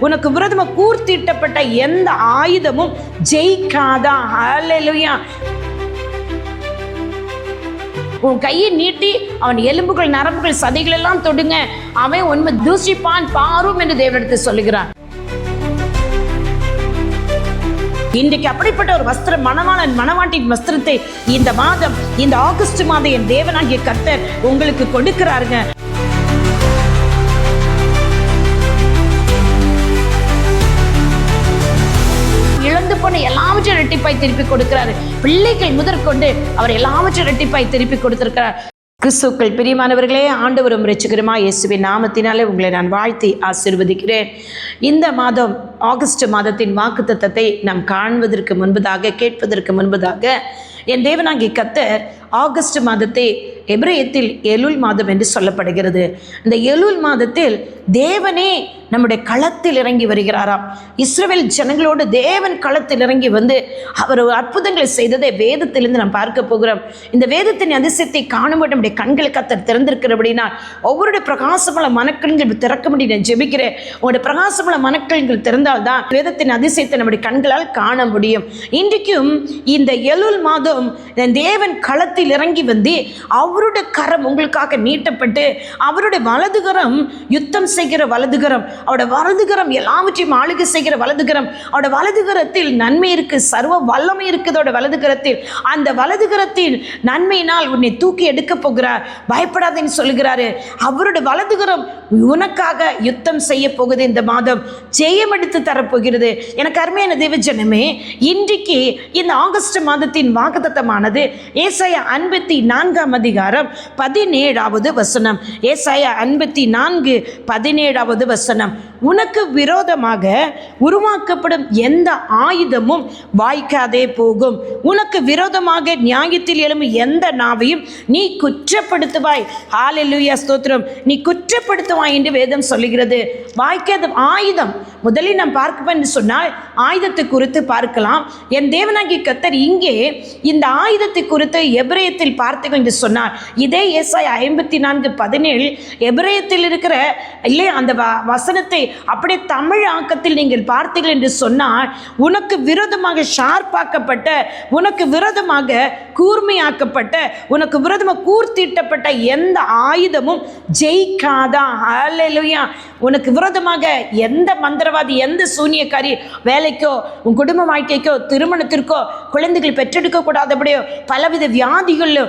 உனக்கு விரோதமாக கூர்த்திட்டப்பட்ட எந்த ஆயுதமும் ஜெயிக்காதா. ஹல்லேலூயா. உன் கையை நீட்டி அவன் எலும்புகள், நரம்புகள், சதைகள் எல்லாம் தொடுங்க, அவன் உண்மை தூசிப்பான் பாரும் என்று தேவனிடத்தை சொல்லுகிறான். இன்றைக்கு அப்படிப்பட்ட ஒரு வஸ்திரம், மணவாளன் மணவாட்டின் வஸ்திரத்தை இந்த மாதம், இந்த ஆகஸ்ட் மாதம் என் தேவனாகிய கர்த்தர் உங்களுக்கு கொடுக்கிறாருங்க. இழந்து போன எல்லாவற்றையும் இரட்டிப்பாய் திருப்பி கொடுக்கிறாரு. பிள்ளைகள் முதற்கொண்டு அவர் எல்லாவற்றையும் இரட்டிப்பாய் திருப்பி கொடுத்திருக்கிறார். கிறிஸ்துக்கள் பிரியமானவர்களே, ஆண்டவரும் இரட்சகருமாய் இயேசுவின் நாமத்தினாலே உங்களை நான் வாழ்த்தி ஆசீர்வதிக்கிறேன். இந்த மாதம் ஆகஸ்ட் மாதத்தின் வாக்குத்தத்தத்தை நாம் காண்பதற்கு முன்பதாக, கேட்பதற்கு முன்பதாக, என் தேவனாகிய கர்த்தர் ஆகஸ்ட் மாதத்தை எபிரேயத்தில் எலுல் மாதம் என்று சொல்லப்படுகிறது. இந்த எலுல் மாதத்தில் தேவனே நம்முடைய களத்தில் இறங்கி வருகிறாராம். இஸ்ரவேல் ஜனங்களோடு தேவன் களத்தில் இறங்கி வந்து அவர் அற்புதங்களை செய்ததை வேதத்திலிருந்து நாம் பார்க்க போகிறோம். இந்த வேதத்தின் அதிசயத்தை காணும்போது நம்முடைய கண்களை கர்த்தர் திறந்திருக்கிறபடினா ஒவ்வொருடைய பிரகாசமுள்ள மனக்கண்கள் திறக்க முடியும். நான் ஜெபிக்கிறேன், உங்களுடைய பிரகாசமுள்ள மனக்கண்கள் திறந்தால்தான் வேதத்தின் அதிசயத்தை நம்முடைய கண்களால் காண முடியும். இன்றைக்கும் இந்த எலுல் மாதம் தேவன் களத்தில் இறங்கி வந்து அவருடைய கரம் உங்களுக்காக நீட்டப்பட்டு, அவருடைய வலதுகரம் யுத்தம் செய்கிற வலதுகரம், அவருடைய வலதுகரம் எல்லாவற்றையும் ஆளுகை செய்கிற வலதுகரம், அவருடைய வலதுகரத்தில் நன்மை இருக்கு, சர்வ வல்லமை இருக்குது. அவருடைய வலதுகரத்தில், அந்த வலதுகரத்தின் நன்மையினால் உன்னை தூக்கி எடுக்க போகிறார். பயப்படாதேன்னு சொல்லுகிறாரு. அவருடைய வலதுகரம் உனக்காக யுத்தம் செய்ய போகுது. இந்த மாதம் ஜெயம் எடுத்து தரப்போகிறது. எனக்கு அருமையான தேவஜனமே, இன்றைக்கு இந்த ஆகஸ்ட் மாதத்தின் வாக்குத்தத்தமானது ஏசாயா 54 அதிகாரம் 17வது வசனம். ஏசாயா 54 17வது வசனம். உனக்கு விரோதமாக உருவாக்கப்படும் எந்த ஆயுதமும் வாய்க்காதே போகும். உனக்கு விரோதமாக நியாயத்தில் எழும்பும் எந்த நாவையும் நீ குற்றப்படுத்துவாய். ஹல்லேலூயா, ஸ்தோத்திரம். நீ குற்றப்படுத்துவாய் என்று வேதம் சொல்லுகிறது. வாய்க்காத ஆயுதம் முதலில் நாம் பார்க்க என்று சொன்னால் ஆயுதத்தை குறித்து பார்க்கலாம். என் தேவனாகிய கர்த்தர் இங்கே இந்த ஆயுதத்தை குறித்து எபிரேயத்தில் பார்த்தீர்கள் என்று சொன்னார். இதே ஏசாயா 54:17 எபிரேயத்தில் இருக்கிற இல்லையா அந்த வசனத்தை அப்படியே தமிழ் ஆக்கத்தில் நீங்கள் பார்த்தீர்கள் என்று சொன்னால், உனக்கு விரோதமாக ஷார்ப்பாக்கப்பட்ட, உனக்கு விரோதமாக கூர்மையாக்கப்பட்ட, உனக்கு விரோதமாக கூர்த்திட்டப்பட்ட எந்த ஆயுதமும் ஜெயிக்காதா. ஹல்லேலூயா. உனக்கு விரோதமாக எந்த மந்திரவாதி, எந்த சூனியக்காரி வேலைக்கோ, உன் குடும்ப வாழ்க்கைக்கோ, திருமணத்திற்கோ, குழந்தைகள் பெற்றெடுக்க கூடாதபடியோ, பலவித வியாதிகளோ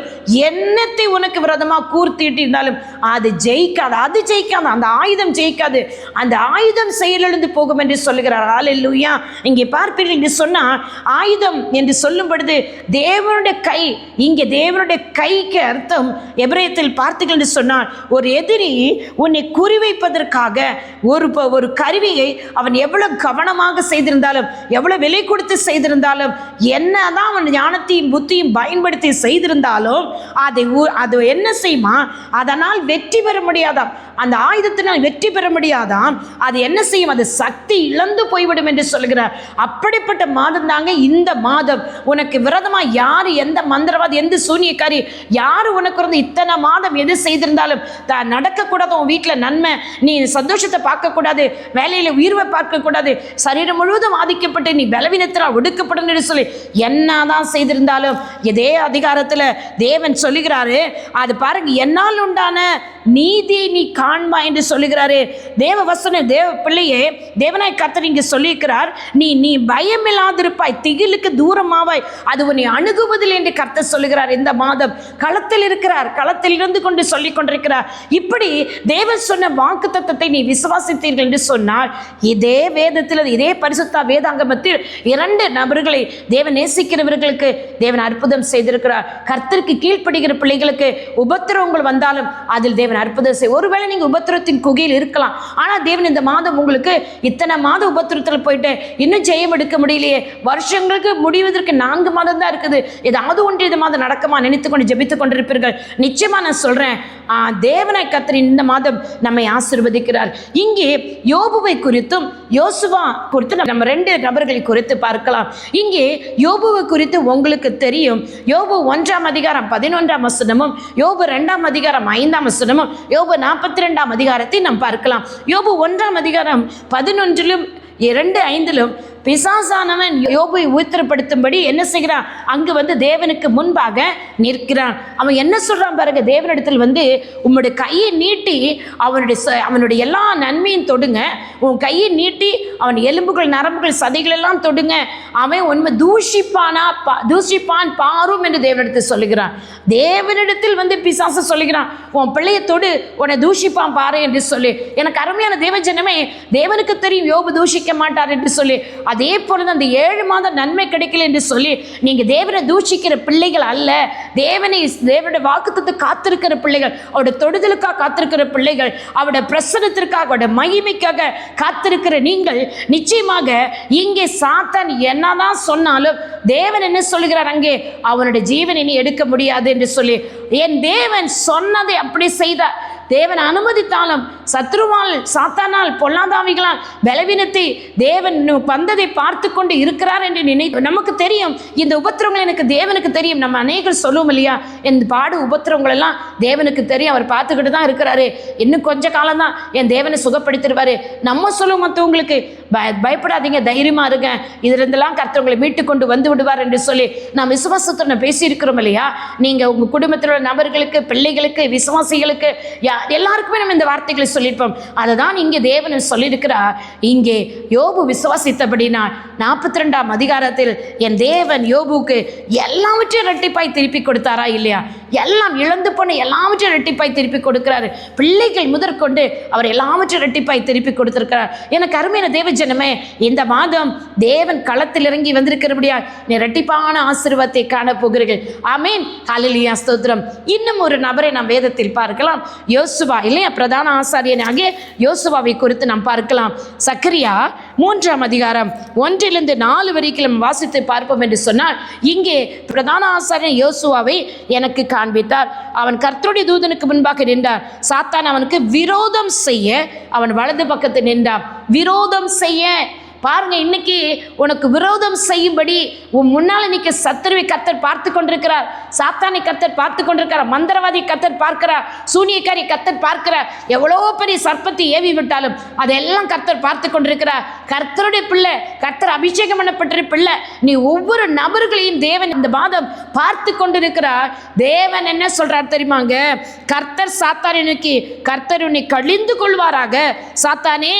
என்னத்தை உனக்கு விரோதமாக கூர்த்திட்டு இருந்தாலும் அது ஜெயிக்காது. அது ஜெயிக்காது. அந்த ஆயுதம் ஜெயிக்காது. அந்த ஆயுதம் செயலிழந்து போகும் என்று சொல்லுகிறார். ஹல்லேலூயா. இங்கே பார்ப்பீர்கள் என்று சொன்னால், ஆயுதம் என்று சொல்லும் பொழுது தேவனுடைய கை. இங்கே தேவனுடைய கைக்கு அர்த்தம் எபிரேயத்தில் பார்த்தீர்கள் என்று சொன்னால், ஒரு எதிரி உன்னை குறிவைப்பதற்காக ஒரு கருவியை அவன் எவ்வளவு கவனமாக செய்திருந்தாலும், எவ்வளவு விலை கொடுத்து செய்திருந்தாலும், என்னதான் அவன் ஞானத்தையும் புத்தியும் பயன்படுத்தி செய்திருந்தாலும் அது என்ன செய்யுமா, அதனால் வெற்றி பெற முடியாதாம். அந்த ஆயுதத்தினால் வெற்றி பெற முடியாதாம். அது என்ன செய்யும், அது சக்தி இழந்து போய்விடும் என்று சொல்கிறார். அப்படிப்பட்ட மாதம் தாங்க இந்த மாதம். உனக்கு விரதமா யாரு, எந்த மந்திரவாதி, எந்த சூனியக்காரி யாரு உனக்கு வந்து இத்தனை மாதம் எது செய்திருந்தாலும் நடக்கக்கூடாது. உன் வீட்டில் நன்மை, நீ சந்தோஷத்தை பார்க்கக்கூடாது, வேலையில் உயர்வை பார்க்கக்கூடாது, சரீரம் முழுவதும் ஆதிக்கப்பட்டு நீ பலவீனத்தினால் ஒடுக்கப்படும் என்று சொல்லி என்னதான் செய்திருந்தாலும், இதே அதிகாரத்தில் தேவன் சொல்லுகிறாரு, அது பாருங்க, என்னால் உண்டான நீதியை நீ காண்பா என்று சொல்லுகிறாரு. தேவ வசனம், தேவ பிள்ளையே, தேவனாய் கர்த்தர் இங்கே சொல்லியிருக்கிறார், நீ பயமில்லாதிருப்பாய், திகிலுக்கு தூரமாவாய், அது உன்னை அணுகுவதில் என்று கர்த்தர் சொல்லுகிறார். இந்த மாதம் களத்தில் இருக்கிறார், களத்தில் இருந்து கொண்டு சொல்லிக் கொண்டிருக்கிறார். இப்படி தேவன் சொன்ன வாக்குத்தத்தத்தை நீ விசுவாசித்தீர்கள் என்று சொன்னால், இதே வேதத்தில், இதே பரிசுத்த வேதாங்கமத்தில் 2 நபர்களை தேவன் நேசிக்கிறவர்களுக்கு தேவன் அற்புதம் செய்திருக்கிறார். கர்த்தருக்கு கீழ்ப்படுகிற பிள்ளைகளுக்கு உபத்திரவங்கள் வந்தாலும் அதில் தேவன் அற்புதம் செய். ஒருவேளை நீங்க உபத்திரத்தின் குகையில் இருக்கலாம், ஆனா தேவன் இந்த மாதம் உங்களுக்கு இத்தனை மாத உபத்திரத்தில் போயிட்டு இன்னும் ஜெயம் எடுக்க முடியலையே, வருஷங்களுக்கு முடிவதற்கு 4 மாதம் தான் இருக்குது, ஏதாவது ஒன்று இந்த மாதம் நடக்குமா நினைத்துக் கொண்டு ஜெபித்துக் கொண்டிருப்பீர்கள். நிச்சயமா நான் சொல்றேன், தேவனாய் கர்த்தர் இந்த மாதம் நம்மை ஆசீர்வதிக்கிறார். இங்கே யோபுவை குறித்தும் யோசுவா குறித்து நம்ம 2 நபர்களை குறித்து பார்க்கலாம். இங்கே யோபுவை குறித்து உங்களுக்கு தெரியும். யோபு 1ஆம் அதிகாரம் 11ஆம் வசனமும், யோபு 2ஆம் அதிகாரம் 5ஆம் வசனமும், யோபு 42ஆம் அதிகாரத்தை நாம் பார்க்கலாம். யோபு யோபு 1:11 2:5 பிசாசானவன் யோபை உயிர்த்தப்படுத்தும்படி என்ன செய்கிறான்? அங்கு வந்து தேவனுக்கு முன்பாக நிற்கிறான். அவன் என்ன சொல்றான் பாருங்க, தேவனிடத்தில் வந்து உம்முடைய கையை நீட்டி அவனுடைய எல்லா நன்மையும் தொடுங்க, உன் கையை நீட்டி அவன் எலும்புகள் நரம்புகள் சதைகள் எல்லாம் தொடுங்க, அவன் உண்மை தூஷிப்பான் பாரும் என்று தேவனிடத்தில் சொல்லுகிறான். தேவனிடத்தில் வந்து பிசாசு சொல்லுகிறான், உன் பிள்ளையை தொடு, உன்னை தூஷிப்பான் பாரு என்று சொல்லி. எனக்கு அருமையான தேவஜனமே, தேவனுக்கு தெரியும் யோபு தூஷிக்க மாட்டார் என்று சொல்லி. அதே போல அந்த 7 மாதம் நன்மை கிடைக்கல என்று சொல்லி நீங்க தேவனை தூஷிக்கிற பிள்ளைகள் அல்ல. தேவனுடைய வாக்குத்தத்தை காத்திருக்கிற பிள்ளைகள், அவருடைய தொடுதலுக்காக காத்திருக்கிற பிள்ளைகள், அவருடைய பிரசனத்திற்காக, அவருடைய மகிமைக்காக காத்திருக்கிற நீங்கள் நிச்சயமாக இங்கே சாத்தான் என்னதான் சொன்னாலும் தேவன் என்ன சொல்லுகிறார், அங்கே அவனுடைய ஜீவனை நீ எடுக்க முடியாது என்று சொல்லி. என் தேவன் சொன்னதை அப்படி செய்தார். தேவன் அனுமதித்தாலும் சத்ருவால் சாத்தானால் பொல்லாதாவிகளால் பலவீனத்தை தேவன் வந்ததை பார்த்து கொண்டு இருக்கிறார் என்று நமக்கு தெரியும். இந்த உபத்திரங்கள் எனக்கு தேவனுக்கு தெரியும். நம்ம அநேகர் சொல்லுவோம் இல்லையா, இந்த பாடு உபத்திரங்கள் எல்லாம் தேவனுக்கு தெரியும், அவர் பார்த்துக்கிட்டு தான் இருக்கிறாரு, இன்னும் கொஞ்ச காலம் தான் என் தேவனை சுகப்படுத்திடுவாரு. நம்ம சொல்லுவோம் மற்றவங்களுக்கு, பயப்படாதீங்க, தைரியமா இருங்க, இதிலிருந்தெல்லாம் கர்த்தர் மீட்டு கொண்டு வந்து விடுவார் என்று சொல்லி நாம் விசுவாசத்துடன் பேசியிருக்கிறோம் இல்லையா. நீங்க உங்க குடும்பத்தில் உள்ள நபர்களுக்கு, பிள்ளைகளுக்கு, விசுவாசிகளுக்கு எல்லாருக்குமே நம்ம இந்த வார்த்தைகளை சொல்லியிருப்போம். அதை தான் இங்கே தேவன் சொல்லியிருக்கிறார். இங்கே யோபு விசுவாசித்தபடினா 42ஆம் அதிகாரத்தில் என் தேவன் யோபுக்கு எல்லாவற்றையும் இரட்டிப்பாய் திருப்பி கொடுத்தாரா இல்லையா? எல்லாம் இழந்து போன எல்லாவற்றையும் இரட்டிப்பாய் திருப்பி கொடுக்கிறாரு. பிள்ளைகள் முதற்கொண்டு அவர் எல்லாவற்றையும் இரட்டிப்பாய் திருப்பி கொடுத்திருக்கிறார். எனக்கு அருமையான தேவஜனமே, இந்த மாதம் தேவன் களத்தில் இறங்கி வந்திருக்கிறபடியா நீ இரட்டிப்பான ஆசீர்வாதத்தை காண போகிறீர்கள். ஆமேன், ஹல்லேலூயா, ஸ்தோத்திரம். இன்னும் ஒரு நபரை நாம் வேதத்தில் பார்க்கலாம், யோசுவா இல்லையா, பிரதான ஆசாரியனாகிய யோசுவாவை குறித்து நாம் பார்க்கலாம். சக்கரியா 3ஆம் அதிகாரம் 1-4 வரைக்கும் வாசித்து பார்ப்போம் என்று சொன்னால், இங்கே பிரதான ஆசாரியன் யோசுவாவை எனக்கு காண்பித்தார். அவன் கர்த்தருடைய தூதனுக்கு முன்பாக நின்றார். சாத்தான் அவனுக்கு விரோதம் செய்ய அவன் வலது பக்கத்தில் நின்றான். விரோதம் செய்ய பாருங்க, இன்னைக்கு உனக்கு விரோதம் செய்யும்படி உன் முன்னால் நிற்க சத்துருவை கர்த்தர் பார்த்து கொண்டிருக்கிறார். சாத்தானை கர்த்தர் பார்த்து கொண்டிருக்கிறார். மந்திரவாதி கர்த்தர் பார்க்கிறார். சூனியக்காரி கர்த்தர் பார்க்கிறார். எவ்வளோ பெரிய சர்ப்பத்தை ஏவி விட்டாலும் அதெல்லாம் கர்த்தர் பார்த்து கொண்டிருக்கிறார். கர்த்தருடைய பிள்ளை, கர்த்தர் அபிஷேகம் பண்ணப்பட்ட பிள்ளை, நீ ஒவ்வொரு நபர்களையும் தேவன் இந்த மாதம் பார்த்து கொண்டிருக்கிறார். தேவன் என்ன சொல்றார் தெரியுமாங்க, கர்த்தர் சாத்தானை நோக்கி, கர்த்தர் உன்னை கடிந்து கொள்வாராக சாத்தானே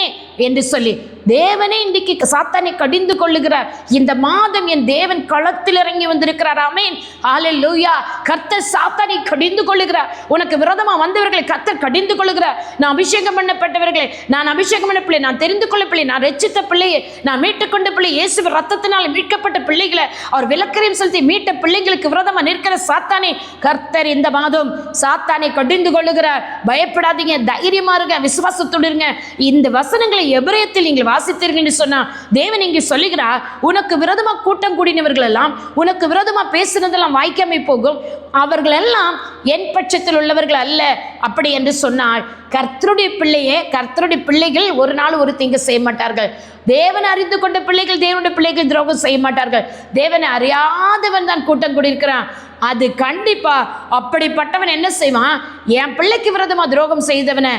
என்று சொல்லி தேவனே இன்றைக்கு சாத்தானை கடிந்து கொள்ளுகிறார். இந்த மாதம் என் தேவன் களத்தில் இறங்கி வந்திருக்கிறார். ஆமென், ஹல்லேலூயா. கர்த்தர் சாத்தானை கடிந்து கொள்ளுகிறார். உனக்கு விரோதமா வந்தவர்களை கர்த்தர் கடிந்து கொள்ளுகிறார். நான் அபிஷேகம் பண்ணப்பட்டவர்களை, நான் அபிஷேகம் பண்ண பிள்ளை, நான் தெரிந்து கொள்ள பிள்ளை, நான் ரட்சித்த பிள்ளையை, நான் மீட்டுக்கொண்ட பிள்ளை, இயேசு ரத்தத்தினால் மீட்கப்பட்ட பிள்ளைகளை, அவர் விலக்கரியம் செலுத்தி மீட்ட பிள்ளைகளுக்கு விரோதமா நிற்கிற சாத்தானை கர்த்தர் இந்த மாதம் சாத்தானை கடிந்து கொள்ளுகிறார். பயப்படாதீங்க, தைரியமா இருங்க, விசுவாசத்தோடு இருங்க. இந்த வசனங்களை எபிரேயத்தில் நீங்கள் வாசித்தீர்கள் என்று சொன்னா தேவன் இங்கே சொல்லுகிறார், உனக்கு விரோதமா கூட்டம் கூடினவர்கள் எல்லாம், உனக்கு விரோதமா பேசுனதெல்லாம் வாய்க்காமை போகும், அவர்கள் எல்லாம் என் பட்சத்தில் உள்ளவர்கள் அல்ல. அப்படி என்று சொன்னால் கர்த்தருடைய பிள்ளையே, கர்த்தருடைய பிள்ளைகள் ஒரு நாள் ஒரு தீங்கு செய்ய மாட்டார்கள். தேவனை அறிந்து கொண்ட பிள்ளைகள் தேவனுடைய பிள்ளைகள் துரோகம் செய்ய மாட்டார்கள். தேவனை அறியாதவன் தான் கூட்டம் கூடியிருக்கிறான். அது கண்டிப்பா அப்படிப்பட்டவன் என்ன செய்வான், என் பிள்ளைக்கு விரோதமா துரோகம் செய்தவனை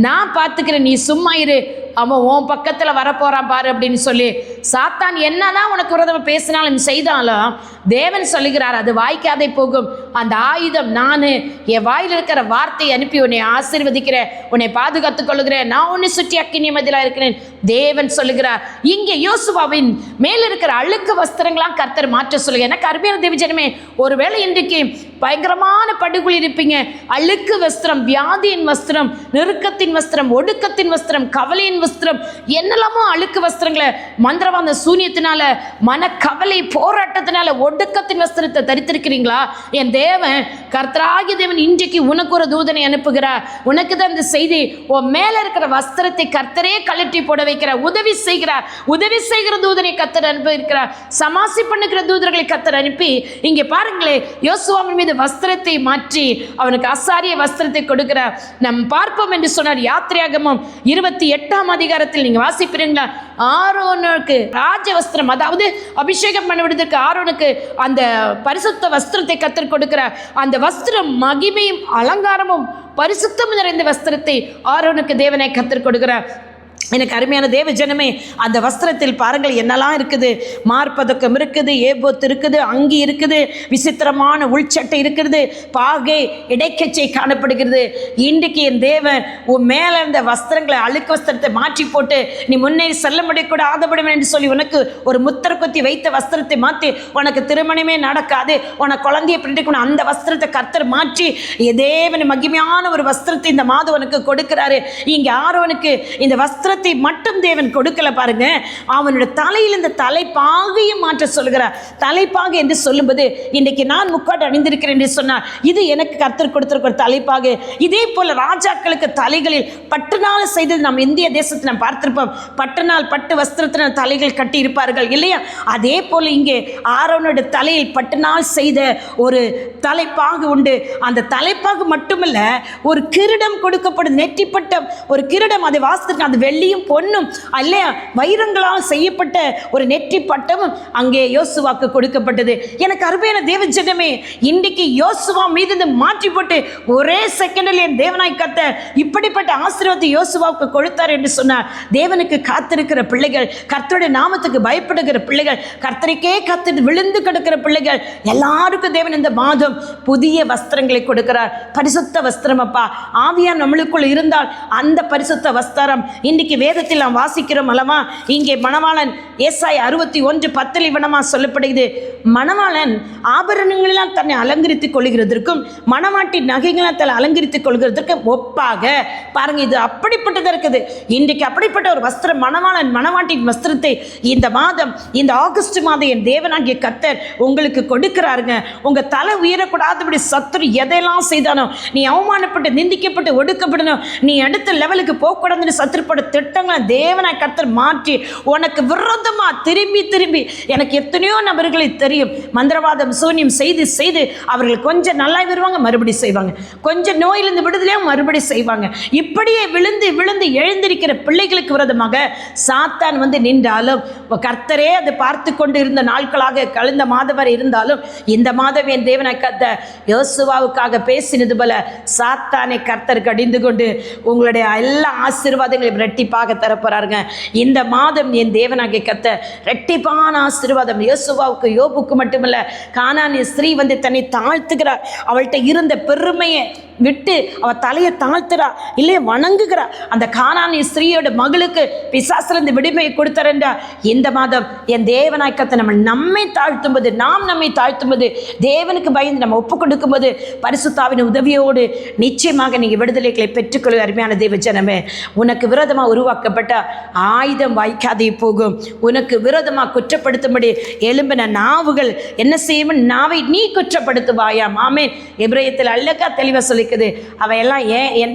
நான் பார்த்துக்கிறேன், நீ சும்மா இரு, அவன் உன் பக்கத்தில் வரப்போறான் பாரு அப்படின்னு சொல்லி சாத்தான் என்னதான் உனக்கு விரோதமா பேசினாலும் செய்தாலும் தேவன் சொல்லுகிறார், அது வாய்க்காதே போகும். அந்த ஆயுதம் நான், என் வாயில் இருக்கிற வார்த்தையை அனுப்பி உன்னை ஆசீர்வதிக்கிறேன், உன்னை பாதுகாத்துக் கொள்ளுகிறேன், நான் உன்னை சுற்றி அக்கினி மதிலா இருக்கிறேன் தேவன் சொல்லுகிறார். இங்கே யோசுவாவின் மேல இருக்கிற அழுக்கு வஸ்திரங்களாம் கர்த்தர் மாற்ற சொல்லுங்க. எனக்கு அருமையான தேவஜனமே, ஒருவேளை இன்றைக்கு பயங்கரமான படுகொலை இருப்பீங்க. அழுக்கு வஸ்திரம், வியாதியின் வஸ்திரம், நெருக்கத்தின் வஸ்திரம், ஒடுக்கத்தின் வஸ்திரம், கவலையின் வஸ்திரம், என்னெல்லாமோ அழுக்கு வஸ்திரங்களை மந்திரவாத சூனியத்தினால, மனக்கவலை போராட்டத்தினால ஒடுக்கத்தின் வஸ்திரத்தை தரித்திருக்கிறீங்களா? என் தேவன், கர்த்தராகிய தேவன் இன்றைக்கு உனக்கு ஒரு தூதனை அனுப்புகிறார். உனக்கு தான் இந்த செய்தி, உன் மேல இருக்கிற வஸ்திரத்தை கர்த்தரே கழற்றி போட வைக்கிறார், உதவி செய்கிறார். உதவி செய்கிற தூதனை கர்த்தர் அனுப்பி இருக்கிறார். சமாசி பண்ணுகிற தூதர்களை கர்த்தர் அனுப்பி, இங்கே பாருங்களே, யோசுவாவின் மீது வஸ்திரத்தை மாற்றி அவனுக்கு ஆசாரிய வஸ்திரத்தை கொடுக்கிறார். நாம் பார்ப்போம் என்று சொன்னார். யாத்திரையாகமம் 28ஆம் அதிகாரத்தில் நீங்க வாசிப்பீங்களா, ஆரோனுக்கு ராஜ வஸ்திரம், அதாவது அபிஷேகம் பண்ணுவதற்கு ஆரோனுக்கு அந்த பரிசுத்த வஸ்திரத்தை கர்த்தர் கொடுக்கிறார். அந்த வஸ்திரம் மகிமையும் அலங்காரமும் பரிசுத்தம் நிறைந்த வஸ்திரத்தை ஆரோனுக்கு தேவனை கர்த்தர் கொடுக்கிறார். எனக்கு அருமையான தேவ ஜனமே, அந்த வஸ்திரத்தில் பாருங்கள் என்னெல்லாம் இருக்குது. மார்பதக்கம் இருக்குது, ஏபோத்து இருக்குது, அங்கி இருக்குது, விசித்திரமான உள்சட்டை இருக்கிறது, பாகை இடைக்கச்சை காணப்படுகிறது. இன்றைக்கு என் தேவன் உன் மேலே இருந்த வஸ்திரங்களை, அழுக்கு வஸ்திரத்தை மாற்றி போட்டு நீ முன்னேறி செல்ல முடியக்கூடாதபடும் என்று சொல்லி உனக்கு ஒரு முத்திர குத்தி வைத்த வஸ்திரத்தை மாற்றி, உனக்கு திருமணமே நடக்காது, உனக்கு குழந்தைய பிடிக்கணும், அந்த வஸ்திரத்தை கர்த்தர் மாற்றி தேவன் மகிமையான ஒரு வஸ்திரத்தை இந்த மாதம் உனக்கு கொடுக்கிறாரு. இங்கே ஆரோனுக்கு இந்த வஸ்திரத்தை மட்டும் தேவன் கொடுக்கல பாருங்க, அவனுடைய தலையில் இந்த தலைப்பாகையும் மாற்ற சொல்கிறார். தலைப்பாகை என்று சொல்லும்போது, இன்றைக்கு நான் முக்காடு அணிந்திருக்கிறேன் என்று சொன்னார், இது எனக்கு கர்த்தர் கொடுத்திருக்கிற தலைப்பாகை. இதே போல ராஜாக்களுக்கு தலைகளில் பட்டுநாள் செய்தது நாம் இந்திய தேசத்தில் நாம் பார்த்திருப்போம். பட்டுநாள் பட்டு வஸ்திரத்தினால் தலைகள் கட்டி இருப்பார்கள் இல்லையா? அதே போல இங்கே ஆரோனுடைய தலையில் பட்டுநாள் செய்த ஒரு தலைப்பாகு உண்டு. அந்த தலைப்பாகு மட்டுமல்ல, ஒரு கிரீடம் கொடுக்கப்படும், நெற்றிப்பட்டம் ஒரு கிரீடம். அதை வாசித்திருக்க, அது வெள்ளியும் பொன்னும் அல்லையா வைரங்களால் செய்யப்பட்ட ஒரு நெற்றி பட்டமும் அங்கே யோசுவாக்கு கொடுக்கப்பட்டது. எனக்கு அருமையான தேவ ஜனமே, இன்றைக்கு யோசுவா மீது மாற்றி போட்டு ஒரே செகண்டில் என் தேவனாய் கர்த்தர் இப்படிப்பட்ட ஆசீர்வாதத்தை யோசுவாவுக்கு கொடுத்தார் என்று சொன்னார். தேவனுக்கு காத்திருக்கிற பிள்ளைகள், கர்த்தருடைய நாமத்துக்கு பயப்படுகிற பிள்ளைகள், கர்த்தருக்கே காத்து விழுந்து கிடக்கிற பிள்ளைகள் எல்லாருக்கும் தேவன் இந்த மாதம் புதிய வஸ்திரங்களை கொடுக்கிறார். பரிசுத்த வஸ்திரம் அப்பா, ஆவியான் நம்மளுக்குள் இருந்தால் அந்த பரிசுத்த வஸ்திரம் இன்றைக்கு வேதத்தில் நாம் வாசிக்கிறோம் அல்லவா? இங்கே மணவாளன் ஏசாயா 61:10 இவனமா சொல்லப்படுகிறது. மணவாளன் ஆபரணங்களால் தன்னை அலங்கரித்துக் கொள்கிறதற்கும் மணவாட்டின் நகைகளால் தன்னை அலங்கரித்துக் கொள்கிறதற்கும் ஒப்பாக பாருங்க, இது அப்படிப்பட்டதாக இருக்குது. இன்றைக்கு அப்படிப்பட்ட ஒரு வஸ்திரம், மணவாளன் மணவாட்டின் வஸ்திரத்தை இந்த மாதம், இந்த ஆகஸ்ட் மாதம் என் தேவனாகிய கர்த்தர் உங்களுக்கு கொடுக்கிறாருங்க. உங்க தலை உயரக்கூடாதபடி சத்துரு எதையெல்லாம் செய்தானோ, நீ அவமானப்பட்டு நிந்திக்கப்பட்டு ஒடுக்கப்படணும், நீ அடுத்த லெவலுக்கு போகக்கூடாதுன்னு சத்துருப்பட திட்டங்களை தேவனாய் கர்த்தர் மாற்றி உனக்கு விரோதமா திரும்பி திரும்பி, எனக்கு எத்தனையோ நபர்களை தெரியும், மந்திரவாதம் சூன்யம் செய்து செய்து அவர்கள் கொஞ்சம் நல்லா வருவாங்க, மறுபடி செய்வாங்க, கொஞ்சம் நோயிலிருந்து விடுதலையாக மறுபடி செய்வாங்க. இப்படியே விழுந்து விழுந்து எழுந்திருக்கிற பிள்ளைகளுக்கு விரோதமாக சாத்தான் வந்து நின்றாலும், கர்த்தரே அதை பார்த்து கொண்டு இருந்த நாட்களாக கழிந்த மாதம் வரை இருந்தாலும், இந்த மாதம் என் தேவனை கர்த்தர் யோசுவாவுக்காக பேசினது போல சாத்தானை கர்த்தர் கடிந்து கொண்டு உங்களுடைய எல்லா ஆசீர்வாதங்களையும் ரெட்டிப்பாக தரப்போறாருங்க. இந்த மாதம் என் தேவனாகிய கர்த்தர் ரெட்டிப்பான ஆசீர்வாதம் யோசுவாவுக்கு, யோபுக்கு மட்டுமல்ல, கானானிய ஸ்திரீ வந்து தன்னை தாழ்த்துகிறார், அவள்கிட்ட இருந்த பெருமையை விட்டு அவ தலையை தாழ்த்துறா, இல்லையே வணங்குகிறா. அந்த கானானிய ஸ்திரீயோட மகளுக்கு பிசாசிலிருந்து விடுமையை கொடுத்தார். இந்த மாதம் என் தேவனாய் கர்த்தர் நம்மை தாழ்த்தும் போது, நாம் நம்மை தாழ்த்தும் போது, தேவனுக்கு பயந்து நம்ம ஒப்பு கொடுக்கும் போது, பரிசுத்தாவின் உதவியோடு நிச்சயமாக நீங்கள் விடுதலைகளை பெற்றுக்கொள்ள. அருமையான தேவ ஜனமே, உனக்கு விரோதமாக உருவாக்கப்பட்ட ஆயுதம் வாய்க்காதே போகும். உனக்கு விரோதமாக குற்றப்படுத்தும்படி எழும்பின நாவுகள் என்ன செய்யும்? நாவை நீ குற்றப்படுத்துவாயாம். ஆமென். எபிரேயத்தில் அழகா தெளிவாக சொல்லிக்குது, அவையெல்லாம்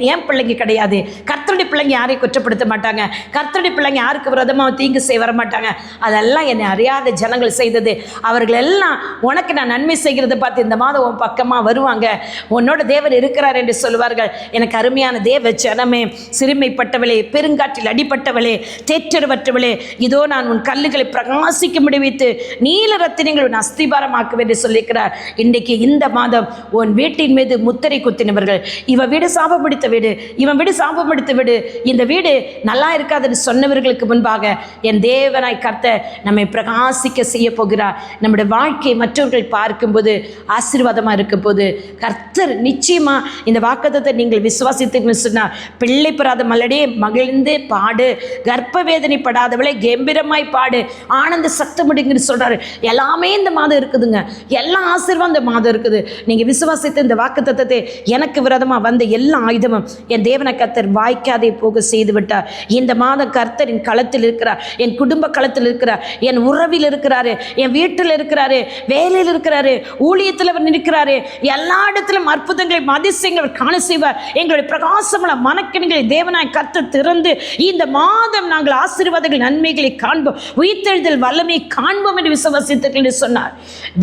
ஏன் பிள்ளைங்க கிடையாது. கர்த்தருடைய பிள்ளைங்க யாரையும் குற்றப்படுத்த மாட்டாங்க, கர்த்தருடைய பிள்ளைங்க யாருக்கு விரோதமாக தீங்கு செய்ய வர மாட்டாங்க. அதெல்லாம் என்னை அறியாத ஜனங்கள் செய்தது. அவர்கள் எல்லாம் உனக்கு நான் நன்மை செய்கிறத பார்த்து இந்த மாதம் உன் பக்கமாக வருவாங்க, உன்னோட தேவர் இருக்கிறார் என்று சொல்வார்கள். எனக்கு அருமையான தேவ ஜனமே, சிறுமைப்பட்டவளே, பெருங்காற்றில் அடிப்பட்டவளே, தேற்றவற்றவளே, இதோ நான் உன் கல்லுகளை பிரகாசிக்க முடிவித்து நீல ரத்தினங்கள் உன் அஸ்திபாரமாக்குவேன் என்று சொல்லியிருக்கிறார். இன்றைக்கு இந்த மாதம் உன் வீட்டின் மீது முத்திரை குத்தினவர்கள், இவன் வீடு சாபப்படுத்த வீடு, இவன் வீடு சாபப்படுத்த வீடு, இந்த வீடு நல்லா இருக்காதுன்னு சொன்னவர்களுக்கு முன்பாக என் தேவனாய் கர்த்தர் நம்மை பிரகாசிக்க செய்ய போகிறார். நம்முடைய வாழ்க்கையை மற்றவர்கள் பார்க்கும்போது ஆசீர்வாதமாக இருக்கும் போது கர்த்தர் நிச்சயமா இந்த வாக்குத்தத்தை நீங்கள் விசுவாசித்தீங்கன்னு சொன்னால், பிள்ளை பெறாத மலடே மகிழ்ந்து பாடு, கர்ப்ப வேதனைப்படாதவளை கம்பீரமாய் பாடு, ஆனந்த சத்தமிடுங்கன்னு சொல்றாரு. எல்லாமே இந்த மாதம் இருக்குதுங்க, எல்லா ஆசீர்வாதம் இந்த மாதம் இருக்குது. நீங்கள் விசுவாசித்த இந்த வாக்குத்தத்தத்தை, எனக்கு விரோதமாக வந்த எல்லா ஆயுதமும் என் தேவனை கர்த்தர் வாய்க்காதே போக செய்து விட்டார். இந்த மாதம் கர்த்தர் என் களத்தில் இருக்கிறார், என் குடும்ப களத்தில் இருக்கிறார், என் உறவில் இருக்கிறாரு, என் வீட்டில் இருக்கிறாரு, வேலையில் இருக்கிறாரு, ஊழியத்தில் அவர் இருக்கிறாரு. எல்லா இடத்திலும் அற்புதங்களை அதிசயங்களை காண செய்வார். எங்களுடைய பிரகாசமுள்ள மனக்கணிகளை தேவனாய் கர்த்தர் திறந்து இந்த மாதம் நாங்கள் ஆசீர்வாதங்கள் நன்மைகளை காண்போம், உயிர்த்தெழுதல் வல்லமை காண்போம் என்று விசுவாசித்தீர்கள் என்று சொன்னார்.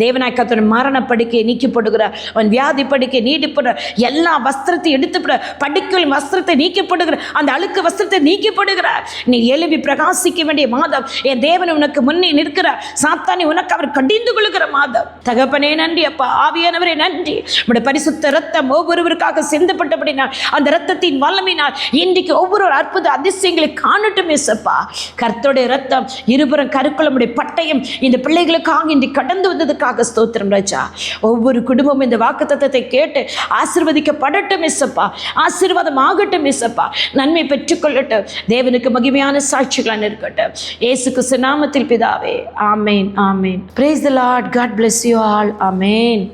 தேவனாய் கர்த்தர் மரண படுக்கையை நீக்கி போடுகிறார், அவன் வியாதி படுக்கையை நீடி போடுறார். எல்லா வஸ்திரத்தை எடுத்து படுக்கல் வஸ்திரத்தை நீக்கப்படுகிற அந்த அழுக்கு வஸ்திரத்தை நீக்கப்படுகிறார். நீ எழுப்பி பிரகாசிக்க வேண்டிய மாதம். என் தேவன் உனக்கு முன்னே நிற்கிறார். சாத்தானை உனக்கு அவர் கடிந்து கொள்கிற மாதம். தகப்பனே நன்றி அப்பா. ஆவியானவரே நன்றி. உம்முடைய பரிசுத்த ரத்தம் ஒவ்வொருவருக்காக சிந்தப்பட்டபடினால் அந்த ரத்தத்தின் வல்லமையினால் இன்றைக்கு ஒவ்வொரு அற்புத அதிசயங்களை காணட்டும் இயேசப்பா. கர்த்தருடைய ரத்தம் இருபுறம் கருக்குளமுடைய பட்டயம் இந்த பிள்ளைகளுக்காக இன்றைக்கு கடந்து வந்ததுக்காக ஸ்தோத்திரம் ராஜா. ஒவ்வொரு குடும்பமும் இந்த வாக்குத்தத்தத்தை கேட்டு ஆசீர்வதிக்கப்படட்டும் இயேசப்பா. ஆசீர்வாதம் ஆகட்டும் இயேசப்பா. நன்மை பெற்றுக்கொள்ளட்டும். தேவனுக்கு மகிமையான சாட்சிகளாக இருக்கட்டும். இயேசு கிறிஸ்து நாமத்தில் பிதாவே. ஆமென். ஆமென். Praise the Lord. God bless you all. Amen.